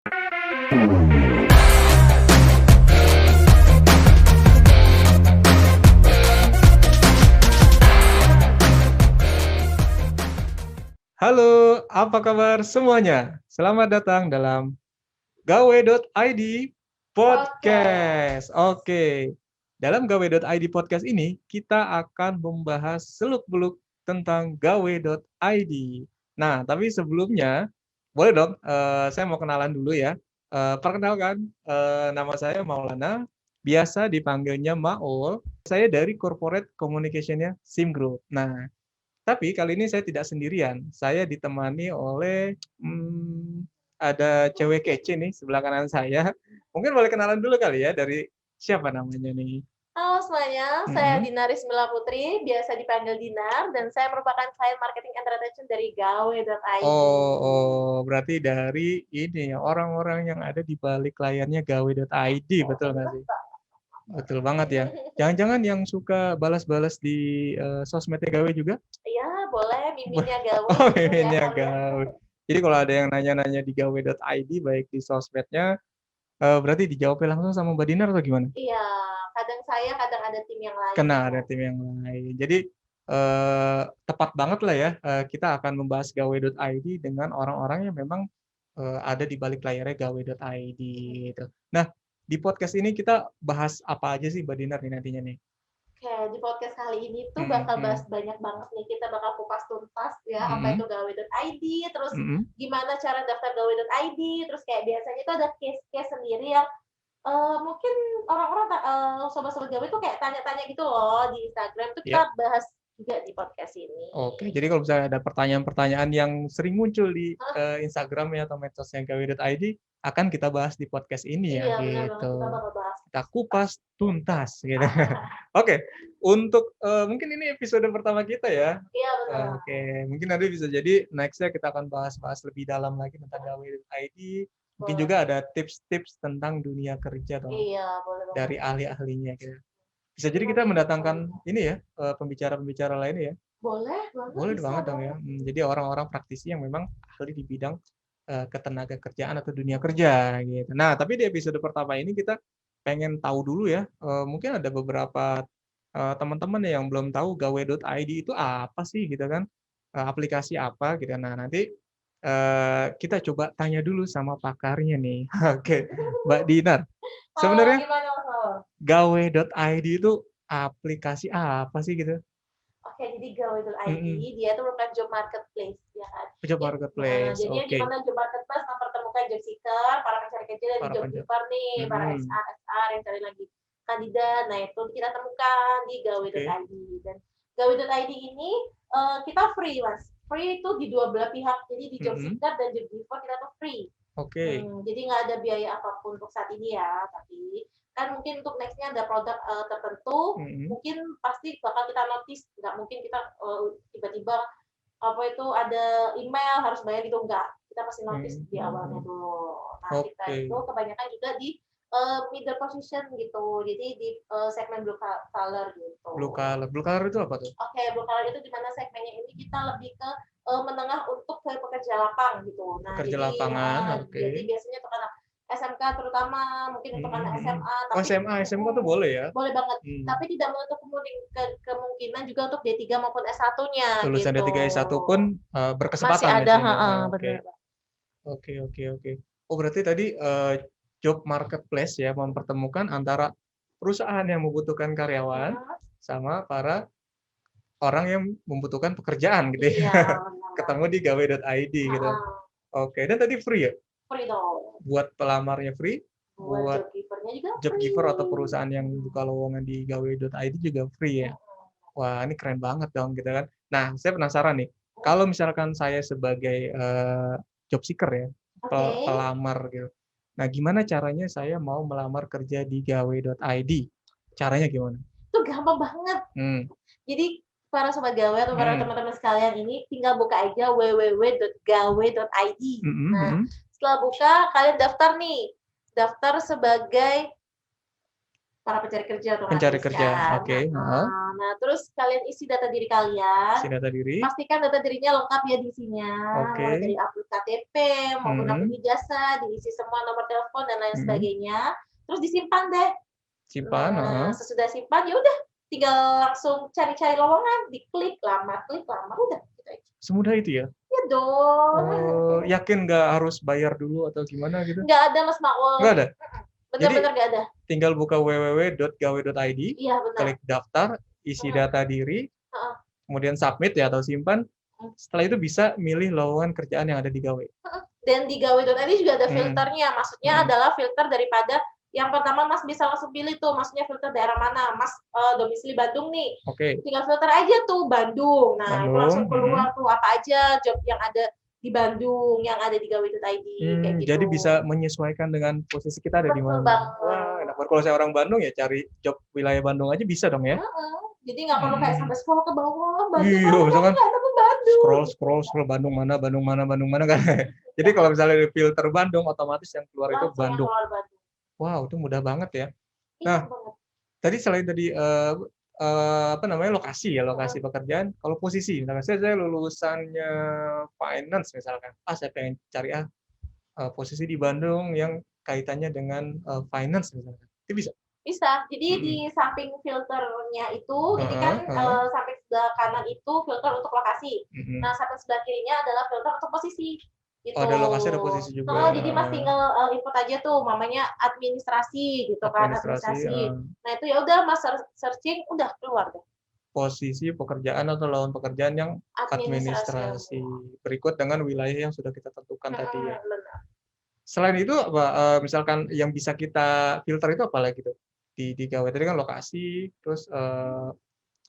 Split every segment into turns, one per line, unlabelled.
Halo, apa kabar semuanya? Selamat datang dalam gawe.id Podcast. Oke, dalam gawe.id Podcast ini kita akan membahas seluk-beluk tentang gawe.id. Nah, tapi sebelumnya, boleh dong, saya mau kenalan dulu ya. Perkenalkan, nama saya Maulana, biasa dipanggilnya Maul. Saya dari Corporate Communication-nya Sim Group. Nah, tapi kali ini saya tidak sendirian. Saya ditemani oleh ada cewek kece nih sebelah kanan saya. Mungkin boleh kenalan dulu kali ya dari siapa namanya nih?
Halo semuanya, saya
Mm-mm.
Dinar Ismila Putri, biasa dipanggil Dinar, dan saya merupakan Client Marketing and Retention dari gawe.id.
Oh, berarti dari ini ya orang-orang yang ada di balik layarnya gawe.id, betul nggak sih? Betul banget ya. Jangan-jangan yang suka balas-balas di sosmednya gawe juga?
Iya, boleh, miminnya gawe
Oh,
gitu ya.
miminnya gawe. Jadi kalau ada yang nanya-nanya di gawe.id baik di sosmednya, berarti dijawabnya langsung sama Mbak Dinar atau gimana?
Iya, kadang saya, kadang ada tim yang lain.
Kena ada tim yang lain. Jadi tepat banget lah ya, kita akan membahas gawe.id dengan orang-orang yang memang ada di balik layarnya gawe.id gitu. Nah, di podcast ini kita bahas apa aja sih Mbak Dinar nih nantinya nih?
Oke, di podcast kali ini tuh
Mhm,
bakal bahas
mhm,
banyak banget nih. Kita bakal kupas tuntas ya, apa
mhm,
itu gawe.id, terus
mhm.
gimana cara daftar gawe.id, terus kayak biasanya itu ada case-case sendiri yang mungkin orang-orang sobat-sobat gawe tuh kayak tanya-tanya gitu loh di Instagram, tuh
Ya.
kita bahas juga di podcast ini.
Oke, jadi kalau misalnya ada pertanyaan-pertanyaan yang sering muncul di Instagram ya atau medsosnya gawe.id akan kita bahas di podcast ini ya
Iya, benar banget, kita
gitu.
bakal bahas.
Kita kupas tuntas gitu. Oke, untuk mungkin ini episode pertama kita ya.
Iya, benar.
Oke, mungkin nanti bisa jadi next-nya kita akan bahas-bahas lebih dalam lagi tentang gawe.id. Mungkin
Boleh.
juga ada tips-tips tentang dunia kerja dong
Iya, boleh banget.
dari ahli-ahlinya gitu. Bisa jadi kita mendatangkan ini ya, pembicara-pembicara lainnya ya.
Boleh banget,
Boleh
bisa
banget dong ya.
banget.
Jadi orang-orang praktisi yang memang ahli di bidang ketenaga kerjaan atau dunia kerja gitu. Nah, tapi di episode pertama ini kita pengen tahu dulu ya, mungkin ada beberapa teman-teman yang belum tahu gawe.id itu apa sih gitu kan, aplikasi apa gitu. Nah, nanti kita coba tanya dulu sama pakarnya nih. Oke, Mbak Dinar, sebenarnya
Gimana, Mas?
gawe.id itu aplikasi apa sih gitu?
Oke, jadi gawe.id
Mhm.
dia tuh merupakan job marketplace, ya kan?
Job marketplace,
Jadinya
oke.
gimana job marketplace mempertemukan job seeker, para pencari kerja dan
Para
job
penjual.
giver nih, para
Mhm.
HR yang cari lagi kandidat. Nah, itu kita temukan di
Oke.
gawe.id. Dan gawe.id ini kita free, Mas. Free itu di dua belah pihak. Jadi di job
Mhm.
seeker dan job giver kita tuh free.
Oke.
Jadi nggak ada biaya apapun untuk saat ini ya, tapi kan mungkin untuk next-nya ada produk tertentu,
Mhm.
mungkin pasti bakal kita notice, nggak mungkin kita tiba-tiba apa itu ada email harus bayar gitu, enggak. Kita pasti notice di awalnya
Mhm.
dulu. Nah, kita
Oke.
itu kebanyakan juga di middle position gitu, jadi di segmen blue collar gitu.
Blue collar. Blue collar itu apa tuh?
Oke, blue collar itu di mana segmennya ini kita lebih ke menengah untuk ke pekerja lapang gitu. Nah,
Pekerja
jadi
lapangan, oke.
jadi biasanya untuk anak SMK terutama, mungkin untuk anak
Mhm.
SMA,
Oh,
tapi
SMA, SMK tuh boleh ya?
boleh banget.
Hmm.
Tapi tidak menutup kemungkinan juga untuk D3 maupun S1-nya
Lulusan
gitu.
D3 S1 pun
Masih
berkesempatan di
ada,
sini. Oke.
bener.
Oke, oke, oke. Oh, berarti tadi job marketplace ya mempertemukan antara perusahaan yang membutuhkan karyawan sama para orang yang membutuhkan pekerjaan gitu ya.
Iya, benar.
Ketemu di gawe.id gitu. Oke, dan tadi free ya?
Free dong.
Buat pelamarnya free,
Buat
buat
job givernya juga
job
free.
giver atau perusahaan yang buka lowongan di gawe.id juga free ya. Wah, ini keren banget dong gitu kan. Nah, saya penasaran nih. Kalau misalkan saya sebagai job seeker ya,
Oke.
pelamar gitu. Nah, gimana caranya saya mau melamar kerja di gawe.id? Caranya gimana?
Itu gampang banget. Jadi para sobat gawe atau para teman-teman sekalian ini tinggal buka aja www.gawe.id. Nah, setelah buka kalian daftar nih. Daftar sebagai para pencari kerja otomatis
Pencari kerja,
kan.
oke.
Nah, terus kalian isi data diri kalian.
Isi data diri.
Pastikan data dirinya lengkap ya di isinya.
Oke.
Mulai dari upload KTP maupun upload ijazah, diisi semua nomor telepon dan lain sebagainya. Terus disimpan deh.
Simpan.
Nah, sesudah simpan ya udah tinggal langsung cari-cari lowongan, diklik lamar, udah gitu aja.
Semudah itu ya?
Ya dong.
Oh, yakin nggak harus bayar dulu atau gimana gitu?
Nggak ada Mas Maul.
Nggak ada?
Bener-bener nggak ada.
Tinggal buka www.gawe.id,
Iya, benar.
klik daftar, isi data diri, kemudian submit ya atau simpan. Setelah itu bisa milih lowongan kerjaan yang ada di Gawe.
Dan di gawe.id juga ada filternya. Maksudnya adalah filter daripada yang pertama Mas bisa langsung pilih tuh, maksudnya filter daerah mana. Mas domisili Bandung nih.
Oke.
Tinggal filter aja tuh Bandung. Nah, itu langsung keluar tuh apa aja job yang ada di Bandung, yang ada di gawe.id kayak gitu.
Jadi bisa menyesuaikan dengan posisi kita ada di mana. Wah, enak banget. Kalau saya orang Bandung ya cari job wilayah Bandung aja bisa dong ya.
Jadi nggak perlu kayak sampai scroll ke bawah, Bandung.
Iya, misalkan
Bandung.
Scroll Bandung mana kan. Jadi kalau misalnya filter Bandung, otomatis yang keluar itu Bandung. Wow, itu mudah banget ya. Nah, tadi selain tadi lokasi pekerjaan, kalau posisi, misalkan saya lulusannya finance misalkan, saya pengen cari posisi di Bandung yang kaitannya dengan finance misalkan, itu bisa?
Bisa, jadi di samping filternya itu, ini kan samping sebelah kanan itu filter untuk lokasi, nah samping sebelah kirinya adalah filter untuk posisi. Gitu.
Oh, ada lokasi, ada posisi juga.
Jadi Mas tinggal input aja tuh, namanya administrasi gitu kan, administrasi. Nah itu ya udah Mas searching, udah keluar deh.
Posisi pekerjaan atau lowongan pekerjaan yang administrasi. Berikut dengan wilayah yang sudah kita tentukan tadi ya.
Benar.
Selain itu apa? Misalkan yang bisa kita filter itu apa lagi tuh? Di Gawe tadi kan lokasi, terus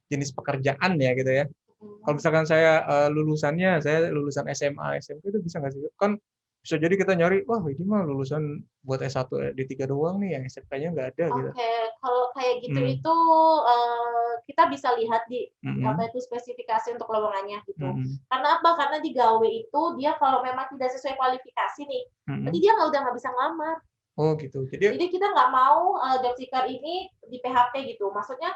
jenis pekerjaan ya gitu ya. Kalau misalkan saya lulusannya, saya lulusan SMA, SMP itu bisa nggak sih? Kan bisa jadi kita nyari, wah ini mah lulusan buat S1, D3 doang nih, yang SMK-nya nggak ada gitu.
Oke, kalau kayak gitu itu kita bisa lihat di apa itu spesifikasi untuk lowongannya gitu. Karena apa? Karena di Gawe itu dia kalau memang tidak sesuai kualifikasi nih, berarti dia udah nggak bisa ngelamar.
Oh gitu.
Jadi kita nggak mau job seeker ini di PHP gitu. Maksudnya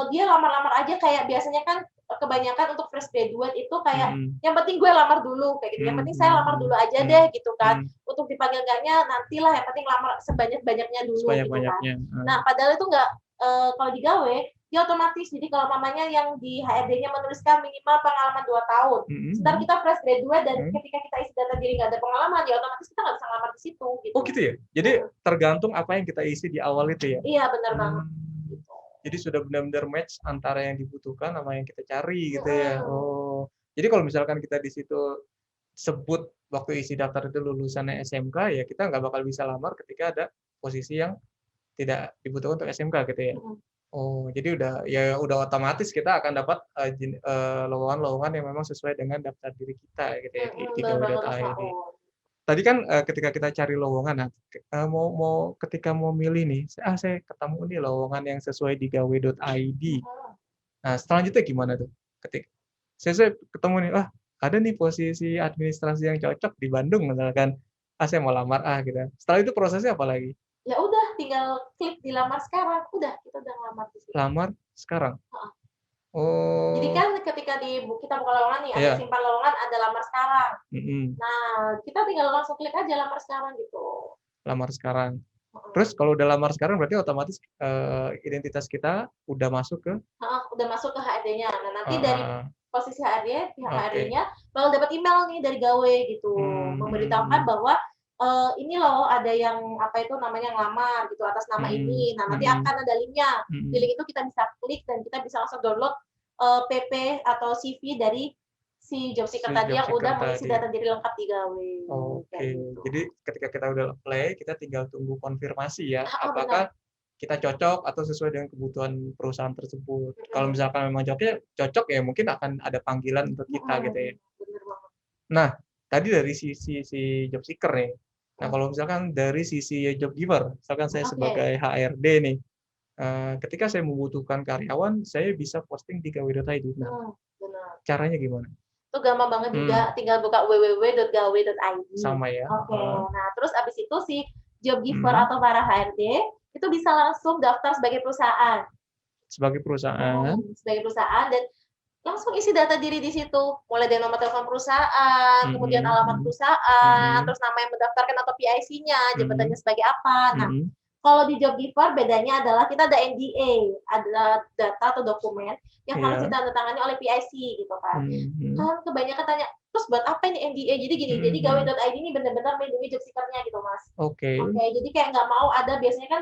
dia lamar-lamar aja kayak biasanya kan kebanyakan untuk fresh graduate itu kayak yang penting gue lamar dulu kayak gitu. Yang penting saya lamar dulu aja deh gitu kan. Untuk dipanggil enggaknya nantilah, yang penting lamar sebanyak-banyaknya dulu gitu kan. Nah, padahal itu nggak kalau di Gawe dia otomatis. Jadi kalau mamanya yang di HRD-nya menuliskan minimal pengalaman 2 tahun. Sebentar kita fresh graduate dan ketika kita isi data diri nggak ada pengalaman, ya otomatis kita nggak bisa ngelamar di situ gitu.
Oh gitu ya? Jadi tergantung apa yang kita isi di awal itu ya?
Iya, benar banget.
Jadi sudah benar-benar match antara yang dibutuhkan sama yang kita cari gitu ya. Oh. Jadi kalau misalkan kita di situ sebut waktu isi daftar itu lulusannya SMK, ya kita nggak bakal bisa lamar ketika ada posisi yang tidak dibutuhkan untuk SMK gitu ya. Oh, jadi udah otomatis kita akan dapat lowongan-lowongan yang memang sesuai dengan daftar diri kita gitu ya di gawe.id. Tadi kan ketika kita cari lowongan, ketika mau milih nih, saya ketemu nih lowongan yang sesuai di gawe.id. Nah, selanjutnya gimana tuh? Ketika saya ketemu nih, ada nih posisi administrasi yang cocok di Bandung misalkan, saya mau lamar gitu. Setelah itu prosesnya apa lagi?
Ya udah, tinggal klik di lamar sekarang, udah kita udah ngelamar di situ.
Lamar sekarang?
Oh. Jadi kan ketika kita buka lowongan nih, ada simpan lowongan, ada lamar sekarang. Nah, kita tinggal langsung klik aja lamar sekarang gitu.
Lamar sekarang. Terus kalau udah lamar sekarang berarti otomatis identitas kita udah masuk ke?
Udah masuk ke HRD-nya. Nah, nanti dari posisi HRD, pihak HRD-nya bakal dapat email nih dari Gawe gitu, memberitahukan bahwa ini loh ada yang apa itu namanya ngelamar gitu atas nama ini. Nah, nanti akan ada linknya. Di link itu kita bisa klik dan kita bisa langsung download PP atau CV dari si job seeker tadi yang udah mengisi data diri lengkap di Gawe.
Oke. Jadi ketika kita udah apply, kita tinggal tunggu konfirmasi ya, apakah kita cocok atau sesuai dengan kebutuhan perusahaan tersebut. Kalau misalkan memang cocok ya mungkin akan ada panggilan untuk kita gitu ya.
Bener banget.
Nah, tadi dari sisi si job seeker nih. Nah, kalau misalkan dari sisi job giver, misalkan saya sebagai HRD nih, ketika saya membutuhkan karyawan, saya bisa posting di gawe.id. Nah, caranya gimana?
Itu gampang banget juga, tinggal buka www.gawe.id.
Sama ya.
Nah, terus abis itu si job giver atau para HRD itu bisa langsung daftar sebagai perusahaan.
Sebagai perusahaan.
Sebagai perusahaan dan langsung isi data diri di situ, mulai dari nomor telepon perusahaan, kemudian alamat perusahaan, terus nama yang mendaftarkan atau PIC-nya, jabatannya sebagai apa. Nah, kalau di JobGiver bedanya adalah kita ada NDA, ada data atau dokumen yang harus ditandatangani oleh PIC gitu kan. Kan kebanyakan tanya, terus buat apa ini NDA? Jadi gini, jadi gawe.id ini benar-benar melindungi job seeker-nya gitu Mas. Oke, jadi kayak nggak mau ada biasanya kan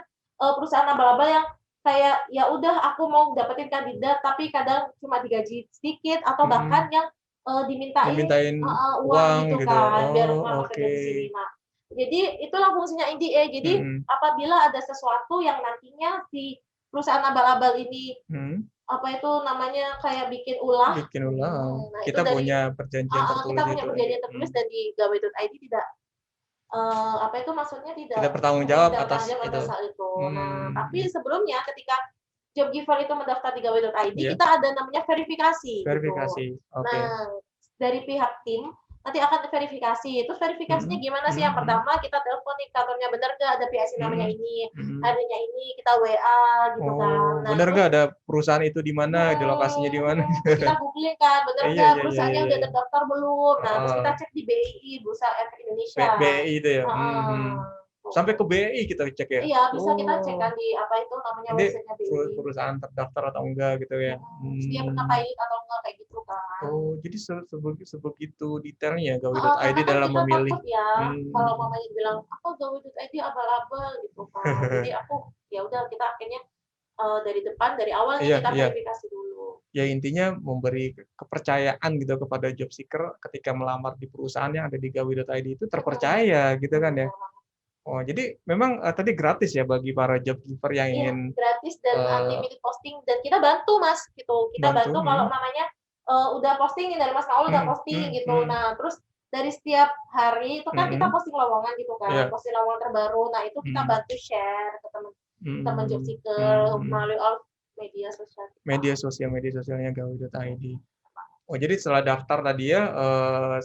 perusahaan abal-abal yang kayak ya udah aku mau dapetin kandidat tapi kadang cuma digaji sedikit atau bahkan yang dimintain uang gitu kan biar ngelamar kerja di sini. Nah, jadi itulah fungsinya NDA. Jadi apabila ada sesuatu yang nantinya si perusahaan abal-abal ini apa itu namanya kayak bikin ulah.
Nah, kita punya perjanjian tertulis.
Kita punya perjanjian tertulis dan di gawe.id tidak apa itu maksudnya tidak
bertanggung jawab atas
itu. Nah, tapi sebelumnya ketika JobGiver itu mendaftar di gawe.id, kita ada namanya verifikasi. Gitu. Nah, dari pihak tim nanti akan verifikasi. Terus verifikasinya gimana sih? Yang pertama kita telepon nih kantornya bener nggak ada PIC namanya ini, harinya ini, kita WA gitu kan. Nah,
bener nggak ada perusahaan itu di mana, di lokasinya di mana?
Kita googling kan, bener nggak perusahaannya udah terdaftar belum? Nah, terus kita cek di BI, Bursa Efek Indonesia.
BI itu ya. Sampai ke BI kita cek ya?
Iya, bisa kita cek kan di apa itu namanya website-nya BI.
Perusahaan terdaftar atau enggak gitu ya.
Dia pernah pilot atau enggak kayak gitu kan.
Jadi sebegitu detailnya gawe.id dalam memilih.
Takut ya, kalau mamanya bilang, aku gawe.id abal-abal gitu kan. Jadi aku, ya udah kita akhirnya dari depan, dari awal kita verifikasi dulu.
Ya intinya memberi kepercayaan gitu kepada job seeker ketika melamar di perusahaan yang ada di gawe.id itu terpercaya gitu kan ya. Jadi memang tadi gratis ya bagi para job giver yang ingin
gratis dan unlimited posting dan kita bantu Mas gitu. Kita bantu kalau namanya udah posting nih dari Mas Naul udah posting gitu. Nah, terus dari setiap hari itu kan kita posting lowongan gitu kan, posting lowongan terbaru. Nah, itu kita bantu share ke teman job seeker melalui all media sosial. Media
sosialnya gawe.id. Jadi setelah daftar tadi ya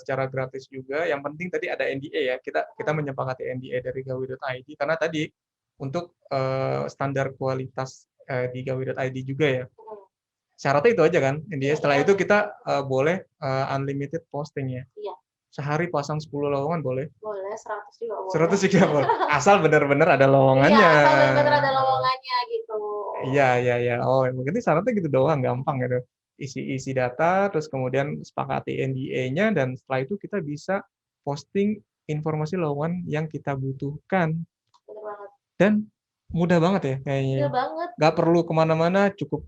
secara gratis juga. Yang penting tadi ada NDA ya. Kita menyepakati NDA dari gawe.id karena tadi untuk standar kualitas di gawe.id juga ya. Syaratnya itu aja kan NDA. Setelah itu kita boleh unlimited posting ya.
Iya.
Sehari pasang 10 lowongan boleh?
Boleh, 100 juga boleh.
100 juga boleh. Asal benar-benar ada lowongannya.
Iya, asal benar-benar ada lowongannya gitu.
Iya. Mungkin syaratnya gitu doang, gampang gitu. Isi data, terus kemudian sepakati NDA-nya, dan setelah itu kita bisa posting informasi lowongan yang kita butuhkan.
Benar banget.
Dan mudah banget ya kayaknya.
Mudah banget.
Nggak perlu kemana-mana, cukup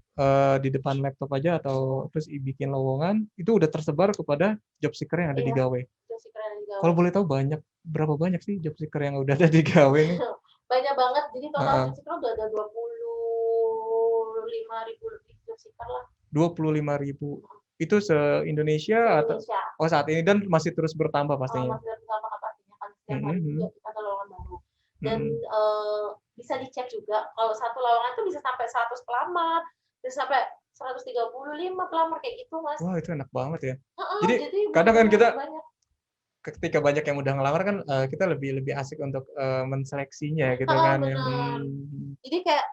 di depan laptop aja atau terus bikin lowongan, itu udah tersebar kepada job seeker yang ada di Gawe. Kalau boleh tahu berapa banyak sih job seeker yang udah ada di Gawe nih?
Banyak banget, jadi total job seeker udah ada 25.000 lebih job seeker lah.
25.000 itu se-Indonesia atau saat ini dan masih terus bertambah pastinya.
Masih terus bertambah pastinya kan setiap hari juga kita ada lowongan baru. Dan bisa dicek juga kalau satu lowongan itu bisa sampai 100 pelamar, bisa sampai 135 pelamar kayak gitu Mas.
Wah itu enak banget ya. Jadi kadang kan kita ketika banyak yang udah ngelamar kan kita lebih asik untuk menseleksinya gitu kan.
Jadi kayak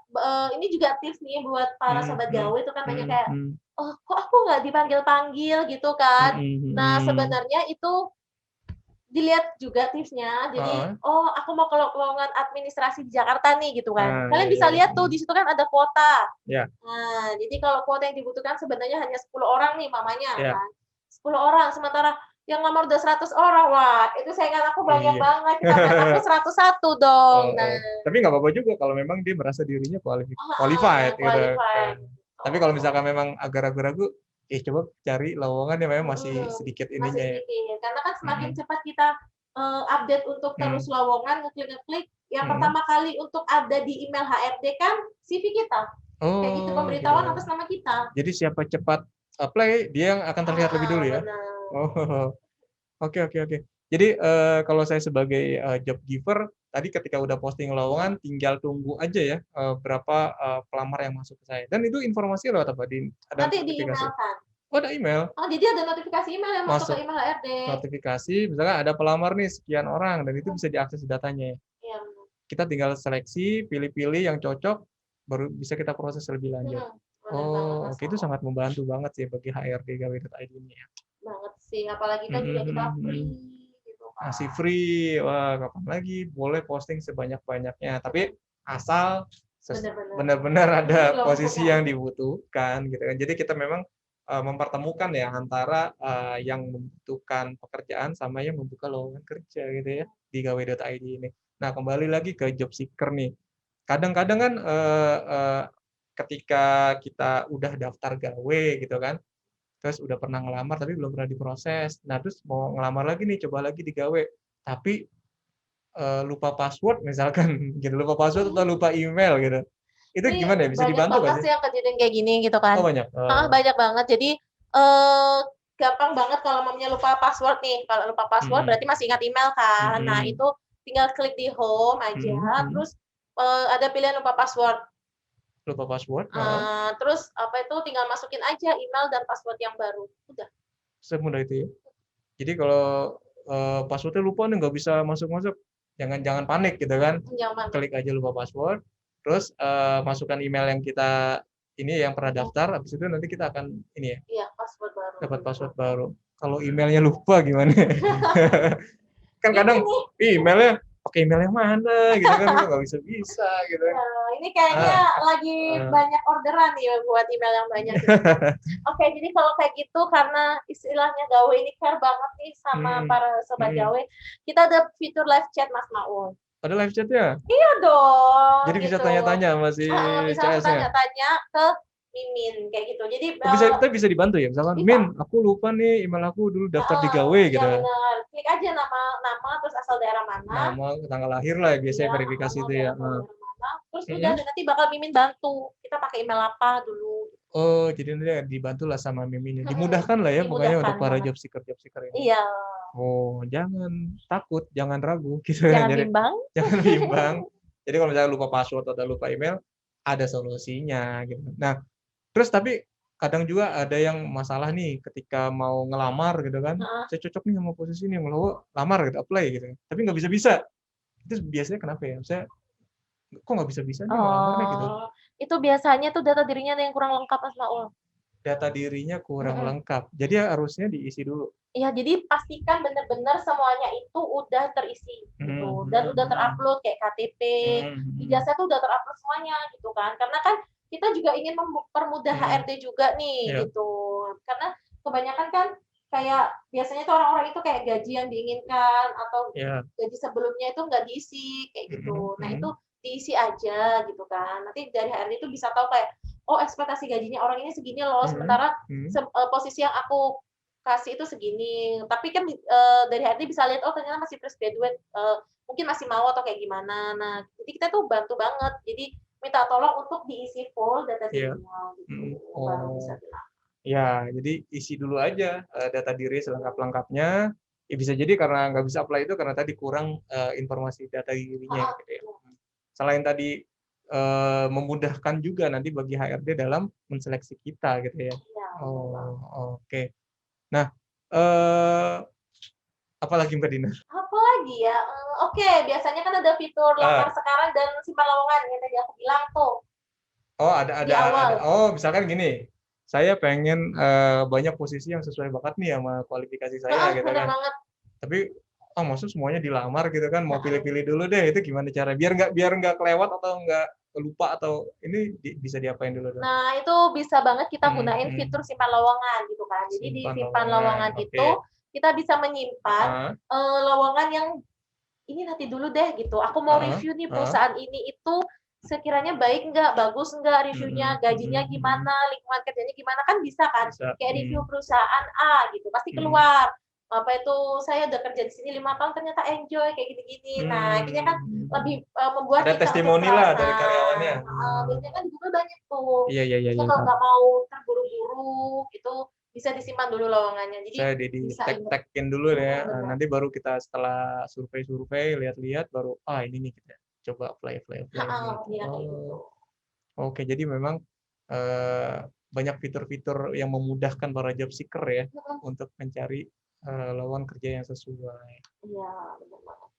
ini juga tips nih buat para sobat gawe itu kan banyak kayak kok aku nggak dipanggil gitu kan. Nah sebenarnya itu dilihat juga tipsnya. Jadi aku mau ke lowongan administrasi di Jakarta nih gitu kan. Kalian bisa lihat tuh di situ kan ada kuota. Nah jadi kalau kuota yang dibutuhkan sebenarnya hanya 10 orang nih mamanya kan. 10 orang sementara yang nomor udah 100 orang, wah itu saingan aku banyak banget, kita aku 101 dong.
Tapi nggak apa-apa juga kalau memang dia merasa dirinya qualified gitu. Tapi kalau misalkan memang agak ragu-ragu, coba cari lowongan yang memang masih sedikit ininya ya.
Karena kan semakin cepat kita update untuk terus lowongan, ngeklik, yang pertama kali untuk ada di email HRD kan CV kita. Kayak gitu pemberitahuan atas nama kita.
Jadi siapa cepat apply, dia yang akan terlihat lebih dulu ya. Oke. Jadi kalau saya sebagai job giver tadi ketika udah posting lowongan tinggal tunggu aja ya berapa pelamar yang masuk ke saya. Dan itu informasi lewat apa?
Nanti di email kan.
Ada email.
Jadi ada notifikasi email yang masuk ke email HRD.
Notifikasi, misalkan ada pelamar nih sekian orang dan itu bisa diakses datanya.
Iya.
kita tinggal seleksi, pilih-pilih yang cocok, baru bisa kita proses lebih lanjut. Oh, oke, itu sangat membantu banget sih bagi HRD Gawe.id ini ya.
Banget sih, apalagi kan juga kita free gitu kan.
Masih free, wah kapan lagi boleh posting sebanyak-banyaknya. Tapi asal benar-benar ada posisi yang dibutuhkan gitu kan. Jadi kita memang mempertemukan ya antara yang membutuhkan pekerjaan sama yang membuka lowongan kerja gitu ya di gawe.id ini. Nah, kembali lagi ke job seeker nih. Kadang-kadang kan ketika kita udah daftar gawe gitu kan, terus udah pernah ngelamar tapi belum pernah diproses. Nah, terus mau ngelamar lagi nih, coba lagi di gawe. Tapi lupa password misalkan gitu, lupa password atau lupa email gitu. Itu
ini
gimana ya? Bisa dibantu nggak sih?
Banyak yang kejadian kayak gini gitu kan.
Oh, banyak.
Banyak banget. Jadi gampang banget kalau mamanya lupa password nih. Kalau lupa password berarti masih ingat email kan. Nah, itu tinggal klik di home aja, terus ada pilihan lupa password.
Lupa password.
Terus apa itu tinggal masukin aja email dan password yang baru. Udah.
Semudah itu ya. Jadi kalau passwordnya lupa nih nggak bisa masuk-masuk, jangan panik gitu kan.
Jangan.
Klik aja lupa password, terus masukkan email yang kita ini yang pernah daftar, habis itu nanti kita akan ini ya.
Iya, password baru.
Dapat password baru. Kalau emailnya lupa gimana? Kan kadang emailnya pakai email yang mana gitu kan, nggak bisa gitu.
Ini kayaknya lagi banyak orderan ya buat email yang banyak. Gitu. Oke, jadi kalau kayak gitu karena istilahnya gawe ini care banget nih sama para sobat gawe, kita ada fitur live chat Mas Maul.
Ada live chatnya?
Iya dong.
Jadi bisa tanya-tanya masih
bisa tanya-tanya ke Mimin kayak gitu. Jadi
kita bisa dibantu ya, misalkan Min, aku lupa nih email aku dulu daftar di gawe gitu.
Ya benar. Klik aja nama terus asal daerah mana.
Nama, tanggal lahir lah biasanya verifikasi itu ya.
Terus udah nanti bakal Mimin bantu. Kita pakai email apa dulu.
Oh, jadi nanti dibantu lah sama Mimin. Dimudahkan lah ya pokoknya untuk para job seeker ini.
Iya.
Oh, jangan takut, jangan ragu gitu.
Jangan bimbang.
Jangan bimbang. Jadi kalau misalnya lupa password atau lupa email, ada solusinya gitu. Nah, terus tapi kadang juga ada yang masalah nih ketika mau ngelamar gitu kan, saya cocok nih sama posisi ini, mau lamar gitu, apply gitu, tapi nggak bisa-bisa. Itu biasanya kenapa ya? Saya kok nggak bisa-bisa nih ngelamarnya gitu?
Itu biasanya tuh data dirinya yang kurang lengkap Mas Maul.
Data dirinya kurang lengkap, jadi harusnya diisi dulu.
Iya, jadi pastikan benar-benar semuanya itu udah terisi gitu dan udah terupload kayak KTP, ijazah tuh udah terupload semuanya gitu kan, karena kan kita juga ingin mempermudah HRD juga nih gitu, karena kebanyakan kan kayak biasanya tuh orang-orang itu kayak gaji yang diinginkan atau gaji sebelumnya itu nggak diisi kayak gitu. Nah itu diisi aja gitu kan, nanti dari HRD itu bisa tahu kayak oh ekspektasi gajinya orang ini segini loh, sementara posisi yang aku kasih itu segini, tapi kan dari HRD bisa lihat oh ternyata masih fresh graduate, mungkin masih mau atau kayak gimana. Nah jadi kita tuh bantu banget, jadi minta tolong untuk diisi full data dirinya gitu, baru bisa bilang.
Ya, jadi isi dulu aja data diri selengkap-lengkapnya. Ya, bisa jadi karena nggak bisa apply itu karena tadi kurang informasi data dirinya. Gitu ya. Selain tadi memudahkan juga nanti bagi HRD dalam menseleksi kita gitu ya. Oke. Nah, apa lagi Mbak Dina?
Apa lagi ya? Oke, biasanya kan ada fitur lamar sekarang dan simpan lowongan yang tadi aku bilang tuh.
Oh, ada. Oh, misalkan gini. Saya pengen banyak posisi yang sesuai bakat nih sama kualifikasi saya gitu kan.
Banget.
Tapi maksud semuanya dilamar gitu kan, mau pilih-pilih dulu deh, itu gimana cara biar nggak kelewat atau nggak lupa atau ini bisa diapain dulu?
Nah, itu bisa banget kita gunain fitur simpan lowongan gitu kan. Jadi di simpan lowongan itu kita bisa menyimpan lowongan yang ini nanti dulu deh gitu. Aku mau review nih perusahaan ini itu sekiranya baik nggak, bagus nggak reviewnya, gajinya gimana, lingkungan kerjanya gimana, kan bisa kan? Kayak review perusahaan A gitu, pasti keluar. Apa itu saya udah kerja di sini 5 tahun ternyata enjoy kayak gini-gini. Nah, akhirnya kan lebih membuat
ada testimoni lah dari karyawannya.
Biasanya kan di Google banyak tuh.
Iya.
Kalau nggak mau terburu-buru itu bisa disimpan dulu lowongannya. Jadi
saya di-tag-tagin dulu ya. Nanti baru kita setelah survei lihat-lihat baru ini nih kita coba apply. Oke, jadi memang banyak fitur-fitur yang memudahkan para job seeker ya untuk mencari lowongan kerja yang sesuai.
Iya, benar banget.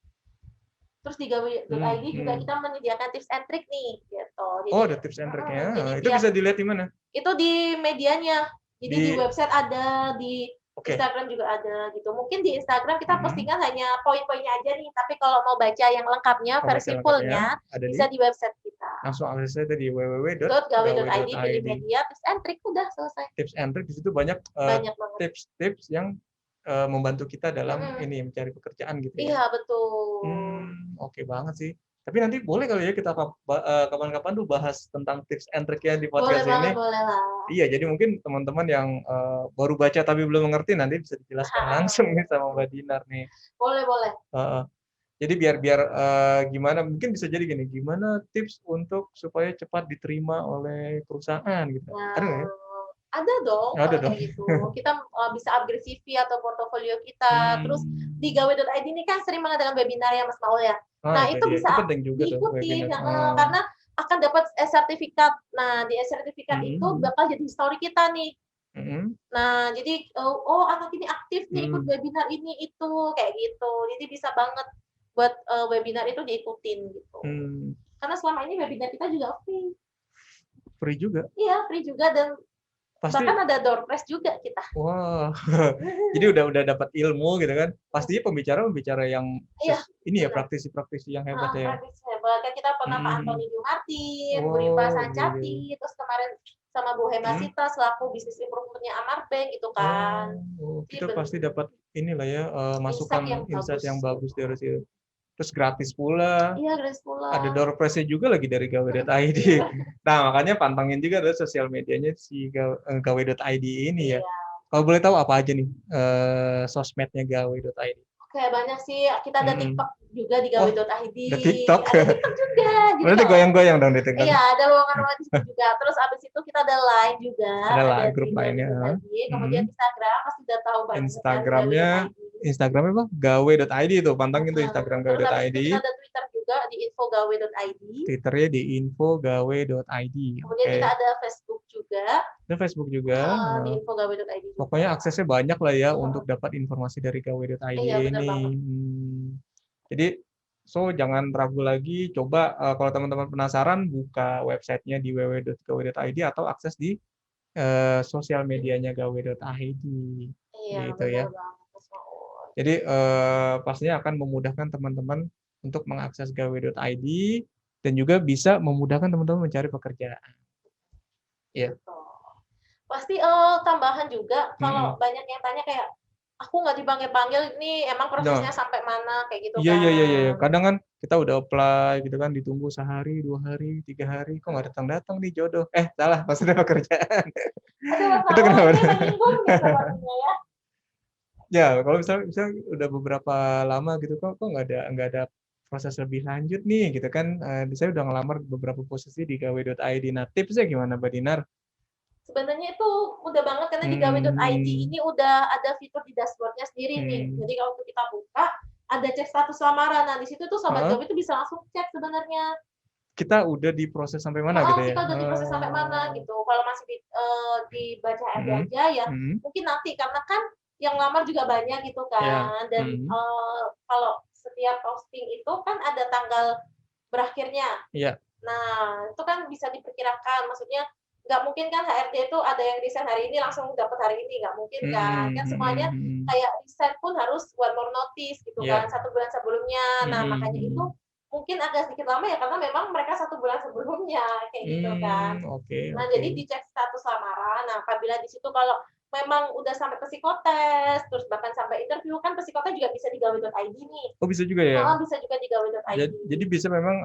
Terus di gawe.id juga kita menyediakan tips and trick nih, gitu. Jadi,
ada tips and trick-nya. Itu
biar,
bisa dilihat di mana?
Itu di medianya. Jadi di website ada, di Instagram juga ada gitu. Mungkin di Instagram kita postingan hanya poin-poinnya aja nih, tapi kalau mau baca yang lengkapnya, versi fullnya, bisa di website kita.
Langsung aksesnya di
www.gawe.id, pilih media, tips and trick, udah selesai.
Tips and trick di situ banyak tips-tips yang membantu kita dalam ini mencari pekerjaan gitu ya.
Iya, betul.
Oke banget sih. Tapi nanti boleh kali ya kita kapan-kapan tuh bahas tentang tips and trick-nya di podcast ini.
Boleh lah.
Iya, jadi mungkin teman-teman yang baru baca tapi belum mengerti nanti bisa dijelaskan langsung nih sama Mbak Dinar nih.
Boleh.
Jadi biar gimana, mungkin bisa jadi gini, gimana tips untuk supaya cepat diterima oleh perusahaan gitu. Ada nggak ya?
Ada dong, kayak gitu. Kita bisa upgrade CV atau portofolio kita. Terus di gawe.id ini kan sering mengadakan webinar ya Mas Paul ya. Nah, itu bisa diikuti karena akan dapat sertifikat. Nah, di sertifikat itu bakal jadi histori kita nih. Nah, jadi anak ini aktif nih ikut webinar ini itu kayak gitu. Jadi bisa banget buat webinar itu diikutin gitu. Karena selama ini webinar kita juga free.
Free juga?
Iya, free juga, dan bahkan ada door prize juga kita.
Wah, jadi udah dapat ilmu gitu kan. Pastinya pembicara yang ini ya, praktisi-praktisi yang hebat ya.
Praktisi hebat. Kan kita pernah Pak Antoni Martin, Bu Rifa Sancati, terus kemarin sama Bu Hemasita selaku bisnis improvementnya Amar Bank itu kan.
Kita pasti dapat inilah ya, masukan insight yang bagus dari situ. Terus gratis pula.
Iya, gratis pula.
Ada door prize-nya juga lagi dari gawe.id. Nah, makanya pantengin juga ada sosial medianya si gawe.id ini ya. Kalau boleh tahu apa aja nih sosmednya gawe.id?
Oke, banyak sih. Kita ada TikTok juga di gawe.id.
Ada TikTok.
Ada TikTok juga.
Berarti goyang-goyang dong di TikTok.
Iya, ada lowongan di situ juga. Terus abis itu kita ada Line juga.
Ada grup lainnya.
Kemudian Instagram pasti udah tahu
banget. Instagramnya apa? Gawe.id itu, pantengin tuh Instagram gawe.id.
Kita ada Twitter juga di info.gawe.id.
Twitternya di info.gawe.id.
Kemudian kita ada Facebook juga.
Ada Facebook juga.
Di info.gawe.id.
Pokoknya aksesnya banyak lah ya untuk dapat informasi dari gawe.id ini. Jadi, jangan ragu lagi. Coba kalau teman-teman penasaran, buka websitenya di www.gawe.id atau akses di sosial medianya gawe.id. Gitu ya. Jadi pastinya akan memudahkan teman-teman untuk mengakses gawe.id dan juga bisa memudahkan teman-teman mencari pekerjaan. Iya.
Pasti tambahan juga kalau banyak yang tanya kayak aku nggak dipanggil-panggil, ini emang prosesnya sampai mana kayak gitu kan.
Iya. Kadang kan kita udah apply gitu kan, ditunggu sehari, 2 hari, 3 hari, kok nggak datang-datang nih jodoh. Salah, pasti ada pekerjaan.
Itu kenapa? Menyinggung gitu ya.
Ya, kalau misalnya udah beberapa lama gitu kok nggak ada proses lebih lanjut nih gitu kan. Saya udah ngelamar beberapa posisi di gawe.id. Nah, tipsnya gimana Mbak Dinar?
Sebenarnya itu mudah banget karena di gawe.id ini udah ada fitur di dashboardnya sendiri nih. Jadi kalau kita buka ada cek status lamaran. Nah, di situ tuh sobat gawe itu bisa langsung cek sebenarnya.
Kita udah diproses sampai mana gitu ya?
Kita udah diproses sampai mana gitu. Kalau masih dibaca aja ya, mungkin nanti karena kan yang lamar juga banyak gitu kan. Dan kalau setiap posting itu kan ada tanggal berakhirnya. Nah, itu kan bisa diperkirakan. Maksudnya nggak mungkin kan HRD itu ada yang resign hari ini langsung dapat hari ini, nggak mungkin kan. Kan semuanya kayak resign pun harus one more notice gitu kan, 1 bulan sebelumnya. Nah, makanya itu mungkin agak sedikit lama ya karena memang mereka 1 bulan sebelumnya kayak gitu kan. Nah, jadi dicek status lamaran. Nah, apabila di situ kalau memang udah sampai psikotes, terus bahkan sampai interview, kan psikotes juga bisa di gawe.id nih.
Bisa juga ya?
Bisa juga di gawe.id.
Jadi bisa memang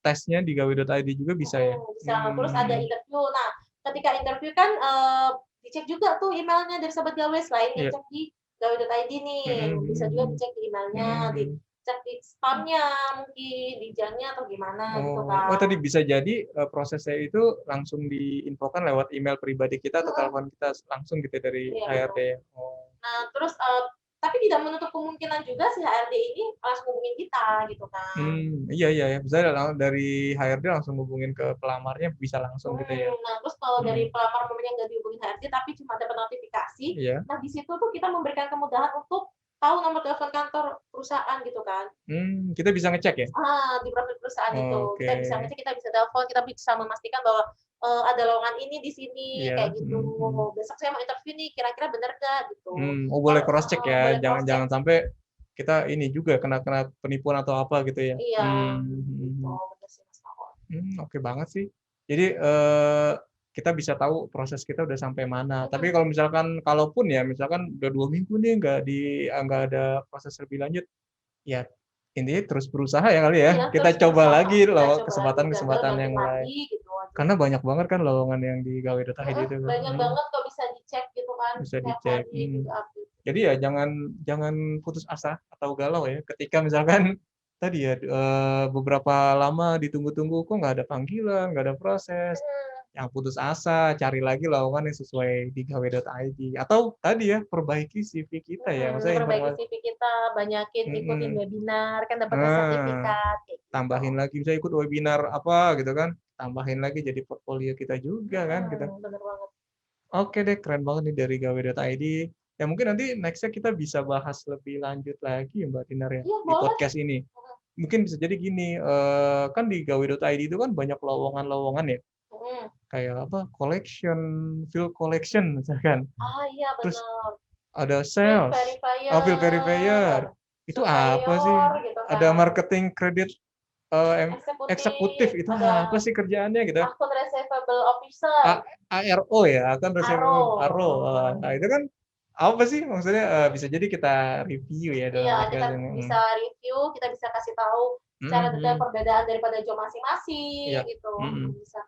tesnya di gawe.id juga bisa ya?
Bisa, terus ada interview. Nah, ketika interview kan dicek juga tuh emailnya dari sobat gawe, selain dicek di gawe.id nih, bisa juga dicek di emailnya, dicek di spamnya mungkin, di janknya atau gimana gitu kan.
Tadi bisa jadi prosesnya itu langsung diinfokan lewat email pribadi kita atau telepon kita langsung gitu dari HRD.
Nah, terus tapi tidak menutup kemungkinan juga si HRD ini langsung hubungin kita gitu kan.
Iya. Misalnya dari HRD langsung hubungin ke pelamarnya bisa langsung gitu ya.
Nah, terus kalau dari pelamar namanya nggak dihubungin HRD tapi cuma dapat notifikasi, nah di situ tuh kita memberikan kemudahan untuk tahu nomor telepon kantor perusahaan gitu kan.
Kita bisa ngecek ya?
Di profil perusahaan itu.
Oke.
Kita bisa ngecek, kita bisa telepon, kita bisa memastikan bahwa ada lowongan ini di sini,
Iya.
kayak gitu. Besok saya mau interview nih, kira-kira bener nggak gitu.
Boleh cross check ya,
boleh cross check.
jangan sampai kita ini juga kena penipuan atau apa gitu ya.
Iya. Gitu, bener sih Mas Mawon.
Oke banget sih. Jadi kita bisa tahu proses kita udah sampai mana. Tapi kalau misalkan kalaupun ya misalkan udah 2 minggu nih nggak ada proses lebih lanjut, ya intinya terus berusaha ya kali ya.
Iya,
Kita
terus
coba
berusaha.
lagi
Kita
loh
coba lagi,
kesempatan-kesempatan
gagal,
yang
ganti
lain.
lagi, gitu aja.
Karena banyak banget kan lowongan yang di gawe.id itu kan.
Banyak banget kok bisa dicek gitu kan.
Bisa
Tiap
dicek.
hari di-update.
Jadi ya jangan putus asa atau galau ya ketika misalkan tadi ya beberapa lama ditunggu-tunggu kok nggak ada panggilan, nggak ada proses. Yang putus asa, cari lagi lowongan yang sesuai di gawe.id atau tadi ya perbaiki CV kita ya, maksudnya
Perbaiki CV kita, banyakin ikutin webinar, kan dapat sertifikat. Gitu.
Tambahin lagi, bisa ikut webinar apa gitu kan, tambahin lagi jadi portfolio kita juga kan gitu.
Bener banget.
Oke deh, keren banget nih dari gawe.id. Ya mungkin nanti next-nya kita bisa bahas lebih lanjut lagi Mbak Dinar ya, di podcast ini. Mungkin bisa jadi gini, kan di gawe.id itu kan banyak lowongan-lowongan ya. Kayak apa, field collection misalkan.
Iya benar.
Terus ada sales, field verifier. Itu apa sih?
Gitu kan.
Ada marketing kredit eksekutif. Itu apa sih kerjaannya gitu?
Akun receivable officer.
ARO ya, akun receivable ARO. Nah, itu kan apa sih maksudnya? Bisa jadi kita review ya dalam
podcast ini. Bisa review, kita bisa kasih tahu cara detail perbedaan daripada job masing-masing gitu.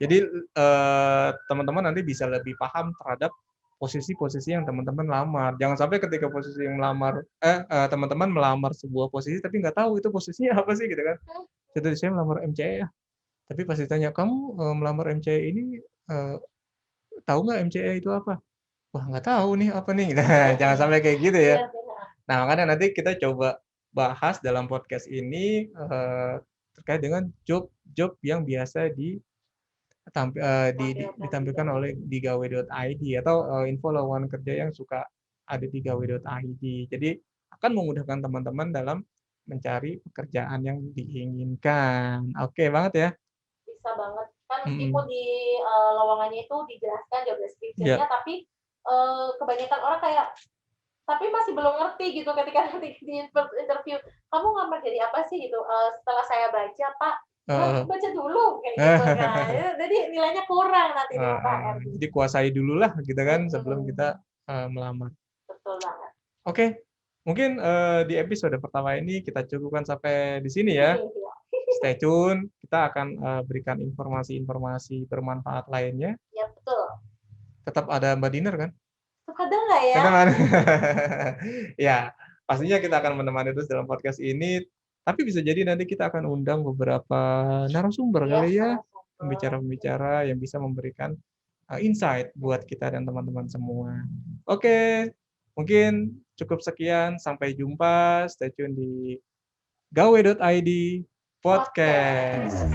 Jadi teman-teman nanti bisa lebih paham terhadap posisi-posisi yang teman-teman lamar. Jangan sampai ketika posisi yang teman-teman melamar sebuah posisi tapi nggak tahu itu posisinya apa sih gitu kan. Jadi saya melamar MCE ya. Tapi pas ditanya kamu melamar MCE ini tahu nggak MCE itu apa? Wah nggak tahu nih apa nih. Jangan sampai kayak gitu ya. Nah makanya nanti kita coba bahas dalam podcast ini terkait dengan job yang biasa ditampilkan oleh di gawe.id atau info lowongan kerja yang suka ada di gawe.id. Jadi akan memudahkan teman-teman dalam mencari pekerjaan yang diinginkan. Oke banget ya.
Bisa banget. Kan meskipun di lowongannya itu dijelaskan job description-nya, tapi kebanyakan orang kayak tapi masih belum ngerti gitu ketika nanti di interview, kamu ngamar jadi apa sih gitu. Setelah saya baca, Pak, baca dulu kayak gitu kan. Jadi nilainya kurang nanti di UKM.
Jadi kuasai dulu lah gitu kan sebelum kita melamar.
Betul banget.
Oke, mungkin di episode pertama ini kita cukupkan sampai di sini ya. Stay tune, kita akan berikan informasi-informasi bermanfaat lainnya.
Ya betul.
Tetap ada Mbak Dinar kan?
Ada nggak ya?
Ya, pastinya kita akan menemani terus dalam podcast ini. Tapi bisa jadi nanti kita akan undang beberapa narasumber kali ya, pembicara-pembicara yang bisa memberikan insight buat kita dan teman-teman semua. Oke, mungkin cukup sekian. Sampai jumpa. Stay tune di gawe.id podcast.